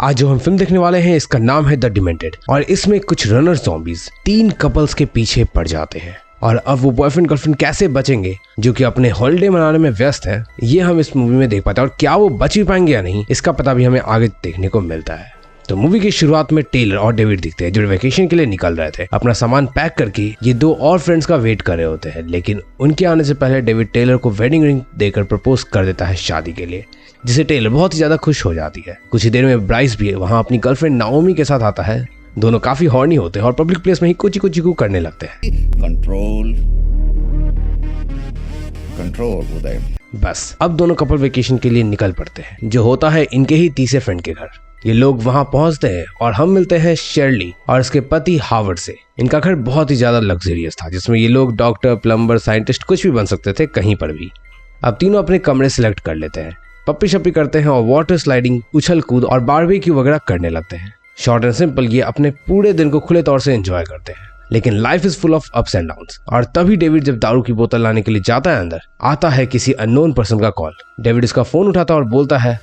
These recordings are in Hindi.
आज जो हम फिल्म देखने वाले हैं इसका नाम है द डिमेंटेड और इसमें कुछ रनर ज़ॉम्बीज 3 कपल्स के पीछे पड़ जाते हैं और अब वो बॉयफ्रेंड गर्लफ्रेंड कैसे बचेंगे जो कि अपने हॉलिडे मनाने में व्यस्त हैं, ये हम इस मूवी में देख पाते हैं। और क्या वो बच भी पाएंगे या नहीं इसका पता भी हमें आगे देखने को मिलता है। तो मूवी की शुरुआत में टेलर और डेविड दिखते हैं जो वेकेशन के लिए निकल रहे थे। अपना सामान पैक करके ये 2 और फ्रेंड्स का वेट कर रहे होते हैं, लेकिन उनके आने से पहले डेविड टेलर को वेडिंग रिंग देकर प्रपोज कर देता है शादी के लिए, जिसे टेलर बहुत ही ज्यादा खुश हो जाती है। कुछ ही देर में ब्राइस भी वहाँ अपनी गर्लफ्रेंड नाओमी के साथ आता है। दोनों काफी हॉर्नी होते हैं और पब्लिक प्लेस में ही कुछ करने लगते हैं। कंट्रोल उदय। बस अब दोनों कपल वेकेशन के लिए निकल पड़ते हैं, जो होता है इनके ही तीसरे फ्रेंड के घर। ये लोग वहां पहुंचते हैं और हम मिलते हैं शेरली और उसके पति हावर्ड से। इनका घर बहुत ही ज्यादा लग्जरियस था, जिसमें ये लोग डॉक्टर, प्लम्बर, साइंटिस्ट कुछ भी बन सकते थे कहीं पर भी। अब तीनों अपने कमरे सिलेक्ट कर लेते हैं, पप्पी शप्पी करते हैं और वाटर स्लाइडिंग, उछल कूद और बारबेक्यू वगैरह करने लगते हैं। शॉर्ट एंड सिंपल ये अपने पूरे दिन को खुले तौर से एंजॉय करते हैं। लेकिन life is full of ups and downs और तभी डेविड जब दारू की बोतल लाने के लिए जाता है अंदर, आता है किसी अननोन पर्सन का कॉल। डेविड इसका फोन उठाता है और बोलता है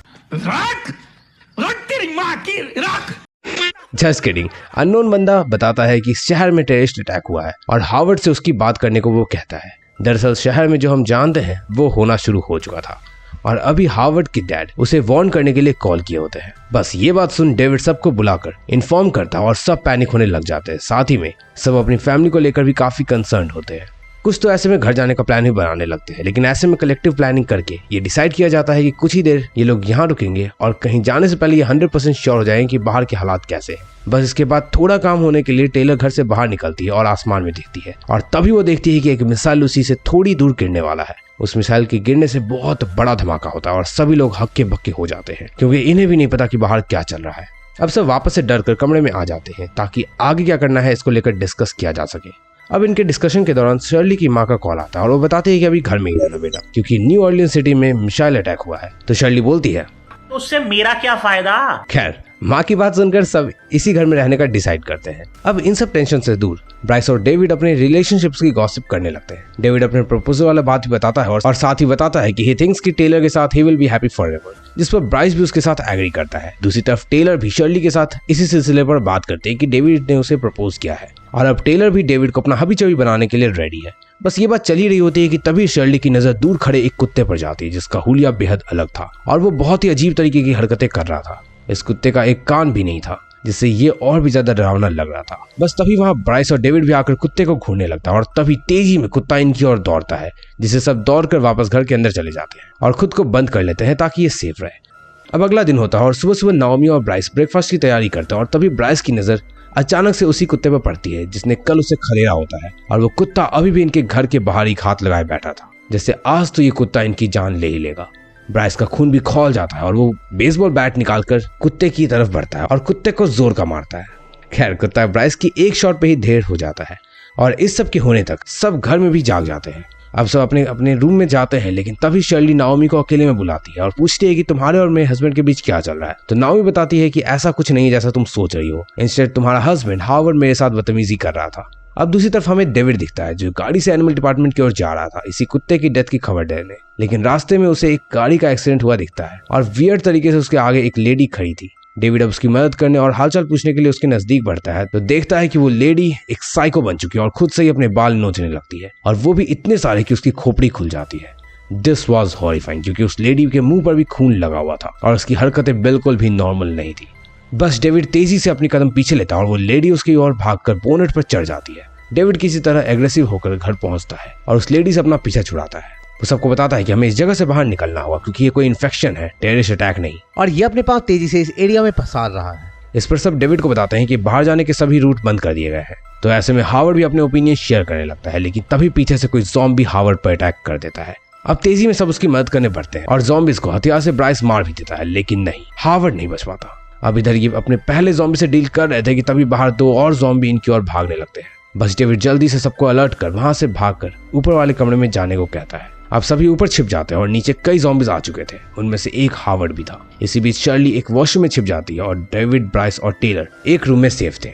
जस्ट किडिंग। अननोन बंदा बताता है कि शहर में टेररिस्ट अटैक हुआ है और हावर्ड से उसकी बात करने को वो कहता है। दरअसल शहर में जो हम जानते हैं वो होना शुरू हो चुका था और अभी हावर्ड के डैड उसे वार्न करने के लिए कॉल किए होते हैं। बस ये बात सुन डेविड सबको बुलाकर इन्फॉर्म करता है और सब पैनिक होने लग जाते हैं। साथ ही में सब अपनी फैमिली को लेकर भी काफी कंसर्न होते हैं। कुछ तो ऐसे में घर जाने का प्लान भी बनाने लगते हैं, लेकिन ऐसे में कलेक्टिव प्लानिंग करके ये डिसाइड किया जाता है कि कुछ ही देर ये लोग यहाँ रुकेंगे और कहीं जाने से पहले ये 100% श्योर हो जाएंगे कि बाहर के हालात कैसे हैं। बस इसके बाद थोड़ा काम होने के लिए टेलर घर से बाहर निकलती है और आसमान में दिखती है और तभी वो देखती है कि एक मिसाइल उसी से थोड़ी दूर गिरने वाला है। उस मिसाइल के गिरने से बहुत बड़ा धमाका होता है और सभी लोग हक्के बक्के हो जाते हैं, क्योंकि इन्हें भी नहीं पता कि बाहर क्या चल रहा है। अब सब वापस से डर कर कमरे में आ जाते हैं ताकि आगे क्या करना है इसको लेकर डिस्कस किया जा सके। अब इनके डिस्कशन के दौरान शर्ली की माँ का कॉल आता है और वो बताते हैं कि अभी घर में ही रहना बेटा, क्योंकि न्यू ऑर्लियन सिटी में मिसाइल अटैक हुआ है। तो शर्ली बोलती है उससे मेरा क्या फायदा। खैर माँ की बात सुनकर सब इसी घर में रहने का डिसाइड करते हैं। अब इन सब टेंशन से दूर ब्राइस और डेविड अपने रिलेशनशिप्स की गॉसिप करने लगते हैं। डेविड अपने प्रपोजल वाला बात भी बताता है और साथ ही बताता है कि ही थिंक्स कि टेलर के साथ he will be happy forever, जिस पर ब्राइस भी उसके साथ एग्री करता है। दूसरी तरफ टेलर भी शर्ली के साथ इसी सिलसिले पर बात करते हैं कि डेविड ने उसे प्रपोज किया है और अब टेलर भी डेविड को अपना हबी चबी बनाने के लिए रेडी है। बस ये बात चल ही रही होती है कि तभी शर्ली की नजर दूर खड़े एक कुत्ते पर जाती है, जिसका हुलिया बेहद अलग था और वो बहुत ही अजीब तरीके की हरकतें कर रहा था। इस कुत्ते का एक कान भी नहीं था, जिससे ये और भी ज्यादा डरावना लग रहा था। बस तभी वहां ब्राइस और डेविड भी आकर कुत्ते को घूरने लगता है और तभी तेजी में कुत्ता इनकी ओर दौड़ता है, जिससे सब दौड़कर वापस घर के अंदर चले जाते हैं और खुद को बंद कर लेते हैं ताकि ये सेफ रहे। अब अगला दिन होता है और सुबह सुबह नाओमी और ब्राइस ब्रेकफास्ट की तैयारी करते हैं और तभी ब्राइस की नजर अचानक से उसी कुत्ते पर पड़ती है जिसने कल उसे खदेड़ा होता है और वो कुत्ता अभी भी इनके घर के बाहर ही हाथ लगाए बैठा था, जैसे आज तो ये कुत्ता इनकी जान ले ही लेगा। ब्राइस का खून भी खौल जाता है और वो बेसबॉल बैट निकालकर कुत्ते की तरफ बढ़ता है और कुत्ते को जोर का मारता है। खैर कुत्ता ब्राइस की एक शॉट पे ही ढेर हो जाता है और इस सब के होने तक सब घर में भी जाग जाते हैं। अब सब अपने अपने रूम में जाते हैं, लेकिन तभी शर्ली नाओमी को अकेले में बुलाती है और पूछती है कि तुम्हारे और मेरे हस्बैंड के बीच क्या चल रहा है। तो नाओमी बताती है कि ऐसा कुछ नहीं है जैसा तुम सोच रही हो, इंस्टेड तुम्हारा हस्बैंड हावर्ड मेरे साथ बदतमीजी कर रहा था। अब दूसरी तरफ हमें डेविड दिखता है जो गाड़ी से एनिमल डिपार्टमेंट की ओर जा रहा था इसी कुत्ते की डेथ की खबर देने, लेकिन रास्ते में उसे एक गाड़ी का एक्सीडेंट हुआ दिखता है और वियर्ड तरीके से उसके आगे एक लेडी खड़ी थी। डेविड अब उसकी मदद करने और हालचाल पूछने के लिए उसके नजदीक बढ़ता है तो देखता है कि वो लेडी एक साइको बन चुकी है और खुद से ही अपने बाल नोचने लगती है और वो भी इतने सारे कि उसकी खोपड़ी खुल जाती है। दिस वॉज हॉरिफाइंग, क्योंकि उस लेडी के मुंह पर भी खून लगा हुआ था और उसकी हरकतें बिल्कुल भी नॉर्मल नहीं थी। बस डेविड तेजी से अपनी कदम पीछे लेता है और वो लेडी उसकी ओर भागकर बोनेट पर चढ़ जाती है। डेविड किसी तरह एग्रेसिव होकर घर पहुंचता है और उस लेडी से अपना पीछा छुड़ाता है। वो सबको बताता है कि हमें इस जगह से बाहर निकलना होगा क्योंकि ये कोई इन्फेक्शन है, टेररिस्ट अटैक नहीं, और ये अपने पास तेजी से इस एरिया में पसार रहा है। इस पर सब डेविड को बताते हैं कि बाहर जाने के सभी रूट बंद कर दिए गए हैं। तो ऐसे में हावर्ड भी अपने ओपिनियन शेयर करने लगता है, लेकिन तभी पीछे से कोई ज़ॉम्बी हावर्ड पर अटैक कर देता है। अब तेजी में सब उसकी मदद करने बढ़ते हैं और ज़ॉम्बीज को हथियार से ब्राइस मार भी देता है, लेकिन नहीं, हावर्ड नहीं बच पाता। अब इधर ये अपने पहले ज़ॉम्बी से डील कर रहे थे कि तभी बाहर 2 और ज़ॉम्बी इनकी ओर भागने लगते हैं। बस डेविड जल्दी से सबको अलर्ट कर वहां से भागकर ऊपर वाले कमरे में जाने को कहता है। अब सभी ऊपर छिप जाते हैं और नीचे कई ज़ॉम्बीज आ चुके थे, उनमें से एक हावर्ड भी था। इसी बीच शर्ली एक वॉशरूम में छिप जाती है और डेविड, ब्राइस और टेलर एक रूम में सेफ थे।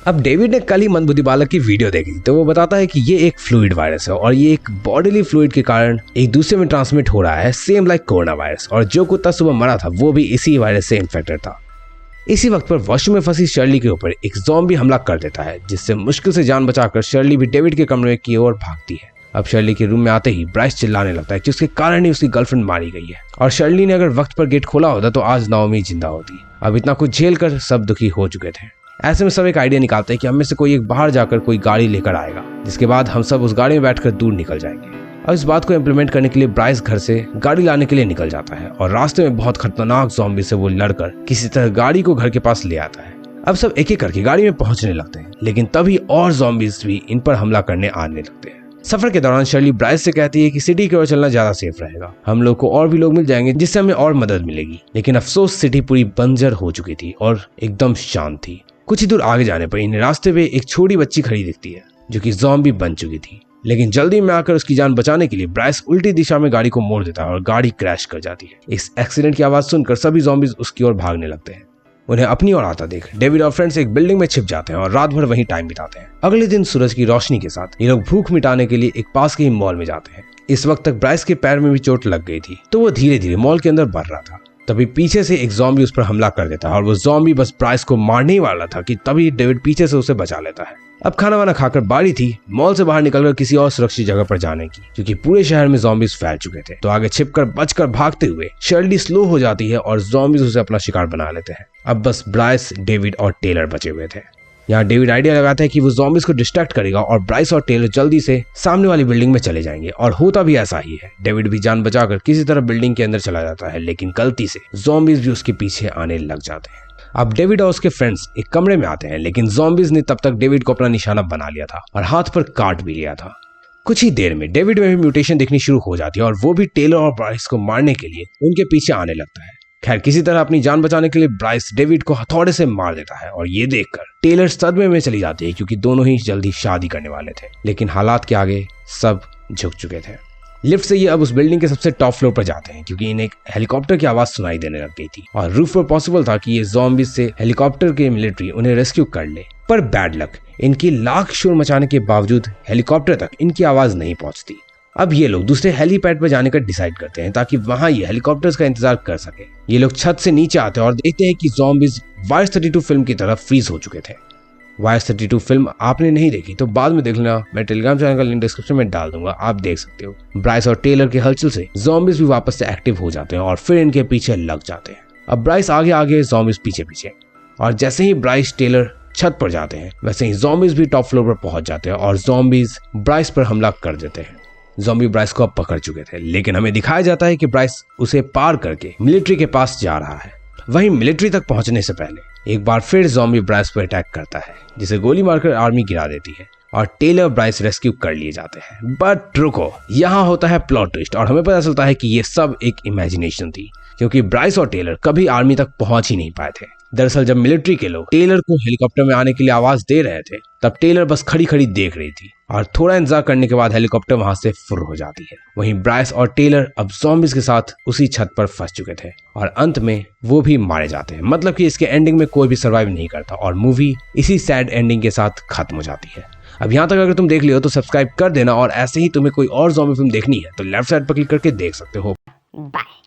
अब डेविड ने कल ही मंदबुद्धि बालक की वीडियो देखी तो वो बताता है कि ये एक फ्लूइड वायरस है और ये एक बॉडीली फ्लूइड के कारण एक दूसरे में ट्रांसमिट हो रहा है, सेम लाइक कोरोना वायरस। और जो कुत्ता सुबह मरा था वो भी इसी वायरस से इन्फेक्टेड था। इसी वक्त पर वॉशरूम में फंसी शर्ली के ऊपर एक ज़ॉम्बी हमला कर देता है, जिससे मुश्किल से जान बचाकर शर्ली भी डेविड के कमरे की ओर भागती है। अब शर्ली के रूम में आते ही ब्राइस चिल्लाने लगता है कि उसके कारण ही उसकी गर्लफ्रेंड मारी गई है और शर्ली ने अगर वक्त पर गेट खोला होता तो आज नाओमी जिंदा होती। अब इतना कुछ झेल कर सब दुखी हो चुके थे। ऐसे में सब एक आइडिया निकालते हैं कि हम में से कोई एक बाहर जाकर कोई गाड़ी लेकर आएगा, जिसके बाद हम सब उस गाड़ी में बैठकर दूर निकल जाएंगे। अब इस बात को इम्प्लीमेंट करने के लिए ब्राइस घर से गाड़ी लाने के लिए निकल जाता है और रास्ते में बहुत खतरनाक ज़ॉम्बी से वो लड़कर किसी तरह गाड़ी को घर के पास ले आता है। अब सब एक एक करके गाड़ी में पहुंचने लगते हैं, लेकिन तभी और ज़ॉम्बीज भी इन पर हमला करने आने लगते हैं। सफर के दौरान शर्ली ब्राइस से कहती है कि सिटी की ओर चलना ज्यादा सेफ रहेगा, हम लोग को और भी लोग मिल जाएंगे जिससे हमें और मदद मिलेगी। लेकिन अफसोस सिटी पूरी बंजर हो चुकी थी और एकदम शांत थी। कुछ ही दूर आगे जाने पर इन्हें रास्ते पे एक छोटी बच्ची खड़ी दिखती है जो कि ज़ॉम्बी बन चुकी थी। लेकिन जल्दी में आकर उसकी जान बचाने के लिए ब्राइस उल्टी दिशा में गाड़ी को मोड़ देता है और गाड़ी क्रैश कर जाती है। इस एक्सीडेंट की आवाज सुनकर सभी ज़ॉम्बीज उसकी ओर भागने लगते हैं। उन्हें अपनी ओर आता देख डेविड और फ्रेंड्स एक बिल्डिंग में छिप जाते हैं और रात भर वहीं टाइम बिताते हैं। अगले दिन सूरज की रोशनी के साथ ये लोग भूख मिटाने के लिए एक पास के ही मॉल में जाते हैं। इस वक्त तक ब्राइस के पैर में भी चोट लग गई थी, तो वो धीरे धीरे मॉल के अंदर बढ़ रहा था। तभी पीछे से एक ज़ॉम्बी उस पर हमला कर देता है और वो ज़ॉम्बी बस ब्राइस को मारने ही वाला था कि तभी डेविड पीछे से उसे बचा लेता है। अब खाना वाना खाकर बारी थी मॉल से बाहर निकलकर किसी और सुरक्षित जगह पर जाने की, क्योंकि पूरे शहर में ज़ॉम्बीज फैल चुके थे। तो आगे छिपकर बचकर भागते हुए शर्ली स्लो हो जाती है और ज़ॉम्बीज उसे अपना शिकार बना लेते हैं। अब बस ब्राइस, डेविड और टेलर बचे हुए थे। यहाँ डेविड आइडिया लगाता है कि वो ज़ॉम्बीज को डिस्ट्रैक्ट करेगा और ब्राइस और टेलर जल्दी से सामने वाली बिल्डिंग में चले जाएंगे, और होता भी ऐसा ही है। डेविड भी जान बचाकर किसी तरह बिल्डिंग के अंदर चला जाता है, लेकिन गलती से ज़ॉम्बीज भी उसके पीछे आने लग जाते हैं। अब डेविड और उसके फ्रेंड्स एक कमरे में आते हैं, लेकिन ज़ॉम्बीज ने तब तक डेविड को अपना निशाना बना लिया था और हाथ पर काट भी लिया था। कुछ ही देर में डेविड में भी म्यूटेशन दिखनी शुरू हो जाती है और वो भी टेलर और ब्राइस को मारने के लिए उनके पीछे आने लगता है। खैर किसी तरह अपनी जान बचाने के लिए ब्राइस डेविड को हथौड़े से मार देता है और ये देखकर टेलर सदमे में चली जाती है, क्योंकि दोनों ही जल्दी शादी करने वाले थे। लेकिन हालात के आगे सब झुक चुके थे। लिफ्ट से ये अब उस बिल्डिंग के सबसे टॉप फ्लोर पर जाते हैं, क्योंकि इन्हें एक हेलीकॉप्टर की आवाज सुनाई देने लग गई थी और रूफ पर पॉसिबल था कि ये ज़ॉम्बीज से हेलीकॉप्टर के मिलिट्री उन्हें रेस्क्यू कर ले। पर बैड लक, इनकी लाख शोर मचाने के बावजूद हेलीकॉप्टर तक इनकी आवाज नहीं पहुंचती। अब ये लोग दूसरे हेलीपैड पर जाने का डिसाइड करते हैं ताकि वहां ये हेलीकॉप्टर्स का इंतजार कर सके। ये लोग छत से नीचे आते हैं और देखते हैं कि ज़ॉम्बीज वायर्स 32 फिल्म की तरह फ्रीज हो चुके थे। वायर्स 32 फिल्म आपने नहीं देखी तो बाद में देख लेना, मैं टेलीग्राम चैनल का लिंक डिस्क्रिप्शन में डाल दूंगा, आप देख सकते हो। ब्राइस और टेलर के हलचल से ज़ॉम्बीज भी वापस से एक्टिव हो जाते हैं और फिर इनके पीछे लग जाते हैं। अब ब्राइस आगे आगे, ज़ॉम्बीज पीछे पीछे, और जैसे ही ब्राइस टेलर छत पर जाते हैं वैसे ही ज़ॉम्बीज भी टॉप फ्लोर पर पहुंच जाते हैं और ज़ॉम्बीज ब्राइस पर हमला कर देते हैं। ज़ॉम्बी ब्राइस को अब पकड़ चुके थे, लेकिन हमें दिखाया जाता है कि ब्राइस उसे पार करके मिलिट्री के पास जा रहा है। वहीं मिलिट्री तक पहुंचने से पहले एक बार फिर ज़ॉम्बी ब्राइस पर अटैक करता है, जिसे गोली मारकर आर्मी गिरा देती है और टेलर ब्राइस रेस्क्यू कर लिए जाते हैं। बट रुको, यहाँ होता है प्लॉट ट्विस्ट और हमें पता चलता है कि ये सब एक इमेजिनेशन थी, क्योंकि ब्राइस और टेलर कभी आर्मी तक पहुंच ही नहीं पाए थे। दरअसल जब मिलिट्री के लोग टेलर को हेलीकॉप्टर में आने के लिए आवाज दे रहे थे, तब टेलर बस खड़ी खड़ी देख रही थी और थोड़ा इंतजार करने के बाद हेलीकॉप्टर वहां से फुर हो जाती है। वहीं ब्राइस और टेलर अब ज़ॉम्बीज के साथ उसी छत पर फंस चुके थे और अंत में वो भी मारे जाते हैं। मतलब कि इसके एंडिंग में कोई भी सर्वाइव नहीं करता और मूवी इसी सैड एंडिंग के साथ खत्म हो जाती है। अब यहाँ तक अगर तुम देख लियो तो सब्सक्राइब कर देना, और ऐसे ही तुम्हें कोई और ज़ॉम्बी फिल्म देखनी है तो लेफ्ट साइड पर क्लिक करके देख सकते हो। बाय।